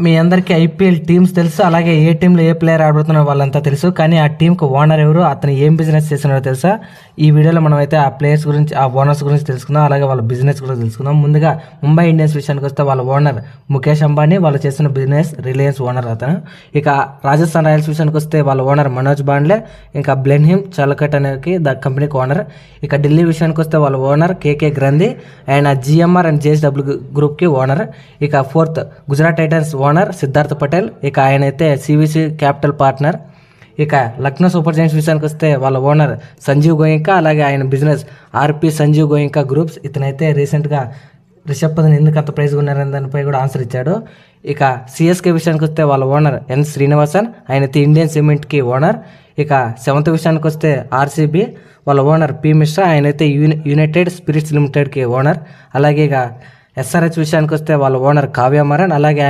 మీ అందరికీ IPL teams తెలుసు, అలాగే ఏ టీంలో ఏ ప్లేయర్ ఆడుతున్నారో వాళ్ళంతా తెలుసు. కానీ ఆ టీంకి ఓనర్ ఎవరు, అతను ఏం బిజినెస్ చేస్తున్నారో తెలుసా? ఈ వీడియోలో మనం అయితే ఆ ప్లేయర్స్ గురించి, ఆ ఓనర్స్ గురించి తెలుసుకుందాం, అలాగే వాళ్ళ బిజినెస్ గురించి తెలుసుకుందాం. ముందుగా ముంబై ఇండియన్స్ విషయానికి వస్తే వాళ్ళ ఓనర్ ముఖేష్ అంబానీ, వాళ్ళు చేస్తున్న బిజినెస్ రిలయన్స్ ఓనర్ అతను. ఇక రాజస్థాన్ రాయల్స్ విషయానికి వస్తే వాళ్ళ ఓనర్ మనోజ్ బాండ్లే, ఇంకా బ్లెన్హిమ్ చలకట్ అనేది ద కంపెనీకి ఓనర్. ఇక ఢిల్లీ విషయానికి వస్తే వాళ్ళ ఓనర్ కేకే గ్రంథి, ఆయన జిఎంఆర్ అండ్ జేఎస్డబ్ల్యూ గ్రూప్కి ఓనర్. ఇక fourth Gujarat Titans owner Siddharth Patel, ఇక ఆయన అయితే సివిసి క్యాపిటల్ పార్ట్నర్. ఇక లక్నో సూపర్ జైంట్స్ విషయానికి వస్తే వాళ్ళ ఓనర్ సంజీవ్ గోయింకా, అలాగే ఆయన బిజినెస్ ఆర్పి సంజీవ్ గోయింకా గ్రూప్స్. ఇతనైతే రీసెంట్గా రిషబ్ పంత్ ఎందుకు అంత ప్రైజ్ ఉన్నారని దానిపై కూడా ఆన్సర్ ఇచ్చాడు. ఇక సిఎస్కే విషయానికి వస్తే వాళ్ళ ఓనర్ ఎన్ శ్రీనివాసన్, ఆయన అయితే ఇండియన్ సిమెంట్కి ఓనర్. ఇక సెవెంత్ విషయానికి వస్తే ఆర్సీబీ, వాళ్ళ ఓనర్ పి మిశ్రా, ఆయన అయితే యునైటెడ్ స్పిరిట్స్ లిమిటెడ్కి ఓనర్. అలాగే ఇక ఎస్ఆర్హెచ్ విషయానికి వస్తే వాళ్ళ ఓనర్ కావ్య మరన్, అలాగే